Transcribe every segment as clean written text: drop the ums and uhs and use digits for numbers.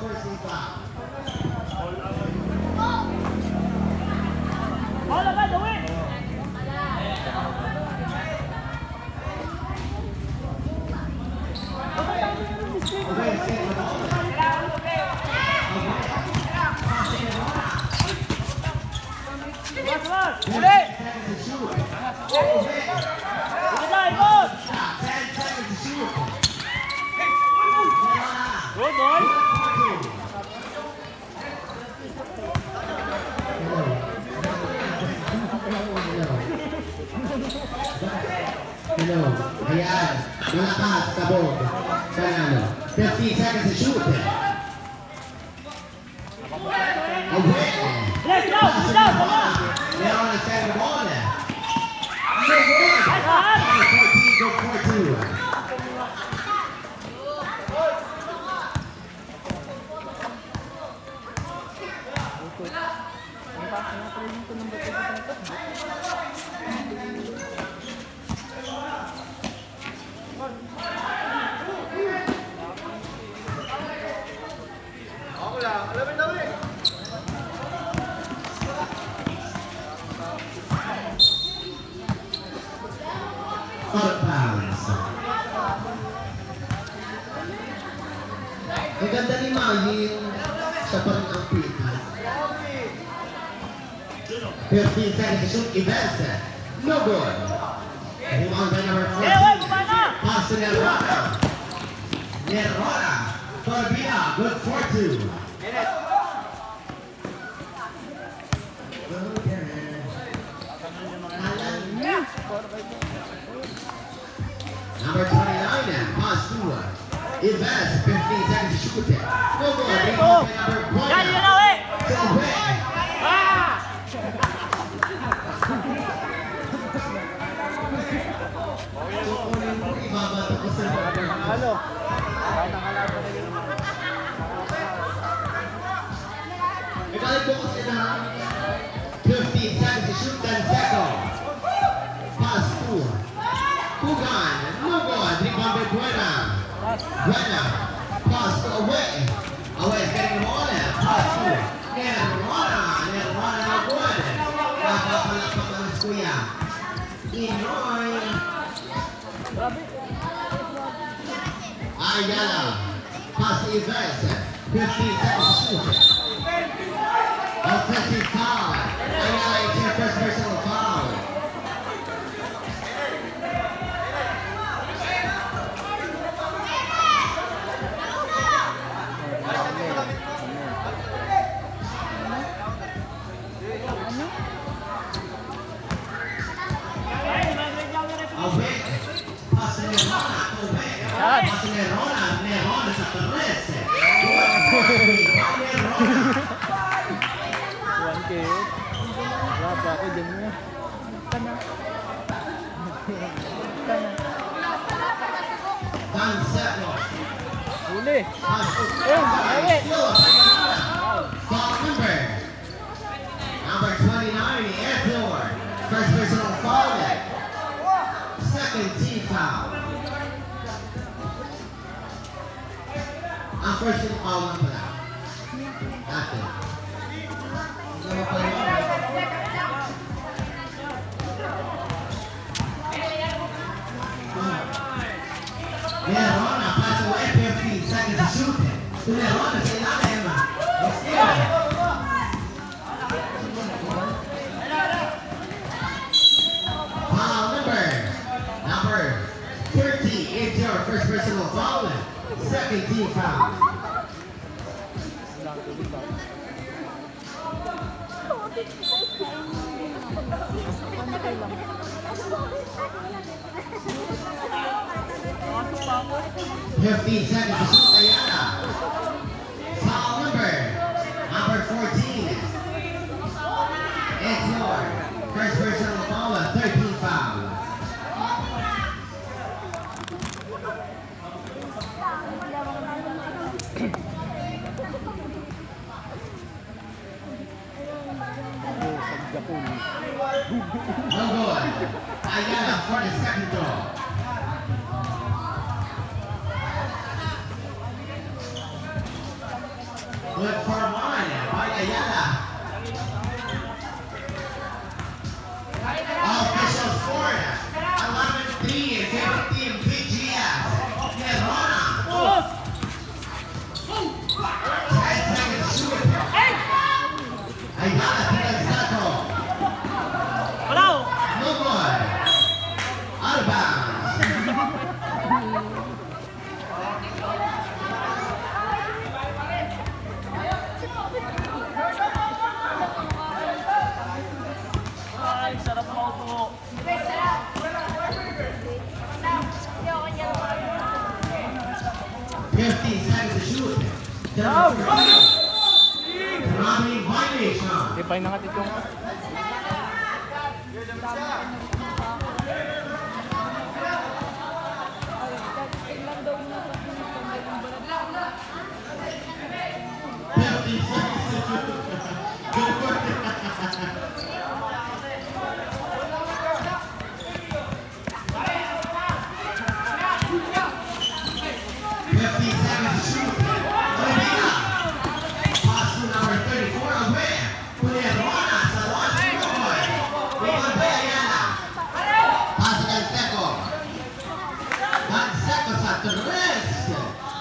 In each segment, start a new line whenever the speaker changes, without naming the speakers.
first team foul.
All agad, away! Good boy.
Hello. Ayan. Malakas. Tabog. Panalo. 15 seconds to shoot. Away.
Let's go. Let's go. Come on.
They're on the second ball now. No good. 14 go 4-2. Ang ganda ni Maggie yung sa parang ang pita. 15 seconds to shoot. Events. No good. Rebound by number 14. Pass to Nerona. Nerona. Corbina. Good 4-2. Number 29. Pass to Events. 15 seconds to shoot. No good. Rebound by number 1. To away.
Halo.
Ibalik po kasi na 15 seconds to shoot, 10 seconds. Pass to Pugan. No good. Rebound by Buena. Buena. Pass to away. Away is getting the ball. Pass to Nerona. Nerona no good. Napapalakpak ng Kuya. Inoy. Ayala. Pass to Events. 15 seconds to shoot. Offensive foul. Ayala, it's your first personal foul. Away. Pass to Nerona. Away. Pass to Nerona. Nerona sa Perez. Nerona.
1K. Wala ako dyan mo. Tana. Tana.
10 seconds.
Huli.
Pass to
Away.
Foul number 29, Anthor. First personal foul. Second team foul. Ang first team foul na pala. Dati. Ano pa yun? Nerona, pass away, 15 seconds to shoot. To Nerona, sa ilalim. Foul number 30, it's your first personal foul. Second team foul. Fifteen seconds to shoot, Ayala. Foul number 14. It's your first personal foul, 13 foul. No good. Ayala for the second draw. Ayala. Official score, 11-3 in favor of Team BGS. Nerona. 10 seconds to shoot. Ayala, Pinagsato. No good. Out of bounds.
Ay, sarap mo po.
15 seconds to shoot. Running violation.
Ipay na nga itong.
Fifteen seconds to shoot. Go for it.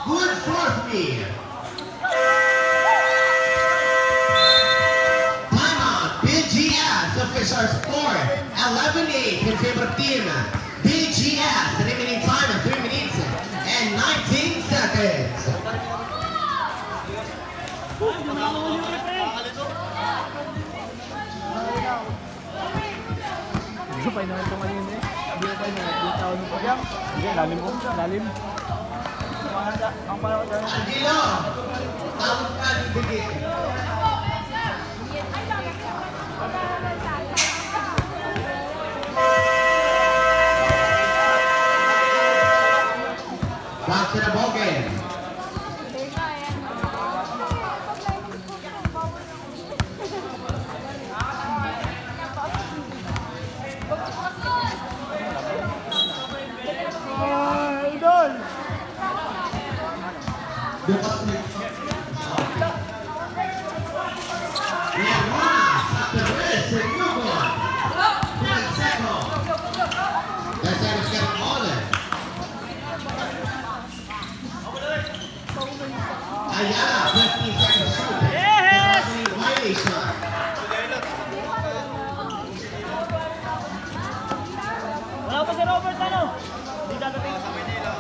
Good for me. Timeout. BGS official score 11-8 in favor of team BGS. Remaining time of 3 minutes and 19 seconds.
Ipay na nga itong kanina eh. Hindi ipay na nga. Hindi tao nung pagyang. Hindi, lalim mo. Lalim. Ang pala ko tayo.
Angelo, tawag ka ng bigit. Back to the ball game.
Idol!
Bukas na. Leroy, sa Perez, no good. Panseko. Panseko's getting all in. Ayala, 15 seconds shoot. Violation.
Wala pa si Robert, ano? Hindi dadating sa Manila.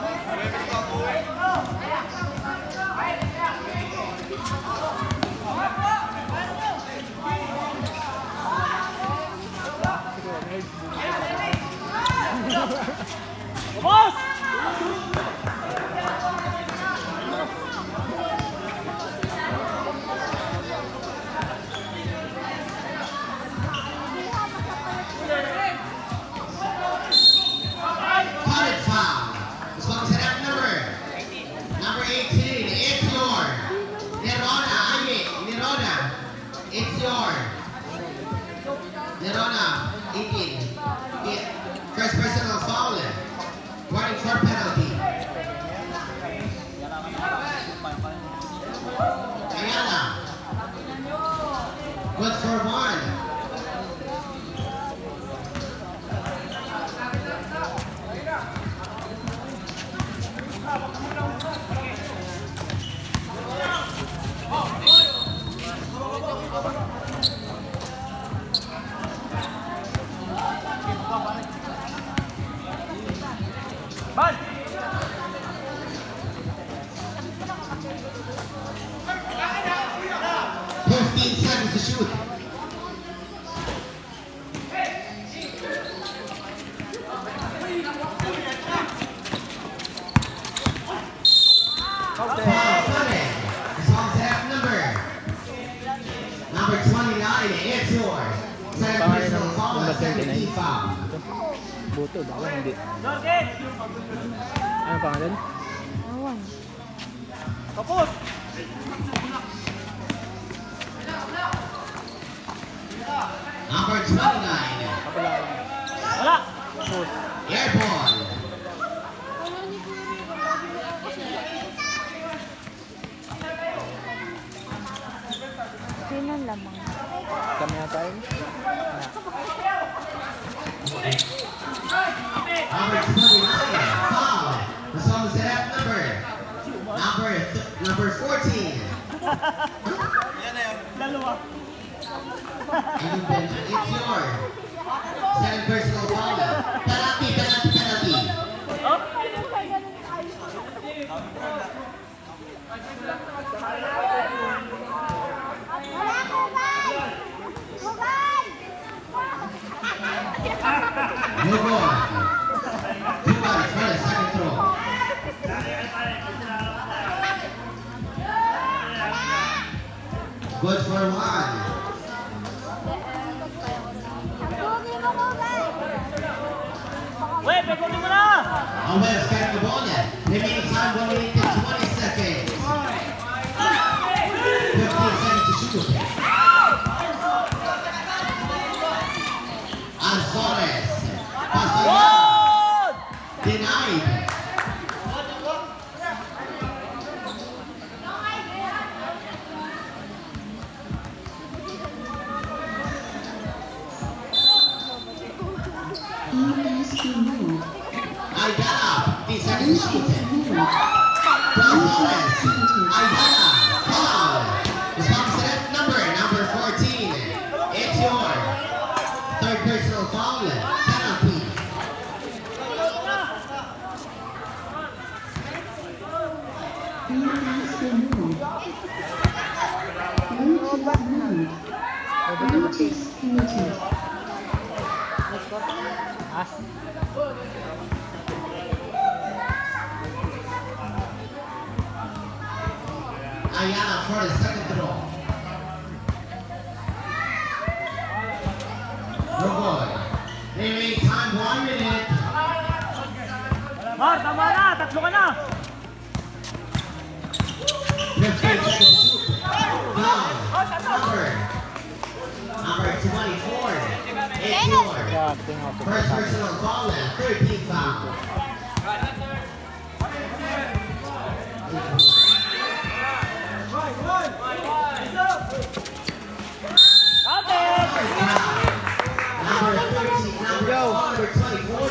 Boss!
Cottage foul. This one is at number 18. It's your Nerona. Nerona. It's your Nerona. 18. First personal foul. Warning for penalty. Ayala. Good for one.
Bal!
15 seconds to shoot. Foul coming. This one's at number 29. It's yours. Second
Pangalan
personal
ng
foul.
number
17
29.
foul.
Buto, baka hindi.
Jorgen!
Ano pangalan?
Kapos!
Number 29.
Wala!
Air ball.
Sino ng lamang.
Kami na tayo.
Number 29, foul. The song is set up number 14.
Dalawa.
And then it's your second personal foul. Penalty.
Oh,
Wala ko ba? Kuban!
No goal. 2 points for the second throw. Good for 1.
Pugi mo, Kuban!
wait, pagkunin mo na!
Alves carrying the ball net. Remaining time 1 minute and 20 seconds. 15 seconds to shoot. Alvarez. Pastor denied. Ayala, 15 seconds to shoot. Gonzalez, Ayala, foul. Responsible number 14. It's your third personal foul, penalty.
As.
Ayala for the second throw. No good. Remaining time 1 minute.
Mar, tama na! Tatlo ka na!
15 seconds to shoot. Foul. Number 24. It's your
Kaya tingnan ko.
first personal foul, 13 foul.
Counted!
Number 13, number 24.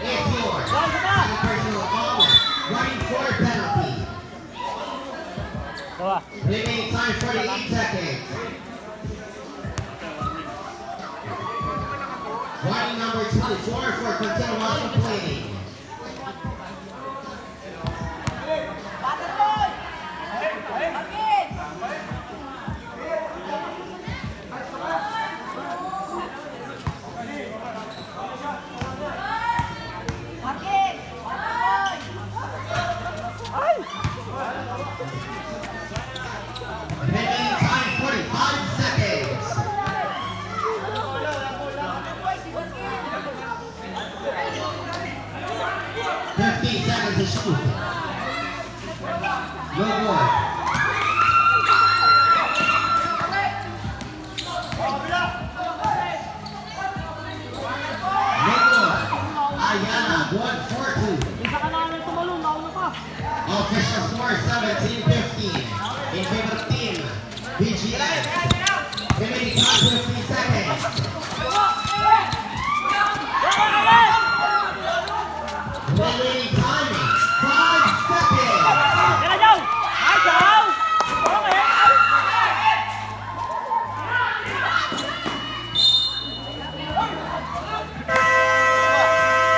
It's your second personal foul, running for penalty.
Dalawa.
Remaining time 48 seconds. Running number 24 for continuous playing. Remaining time 45 seconds. Seconds to shoot. No good. No good. Ayala, 1-4-2.
Isa ka namin tumalong, nauna pa.
Official score 17-15 in favor of team BGS. Remaining time 15 seconds.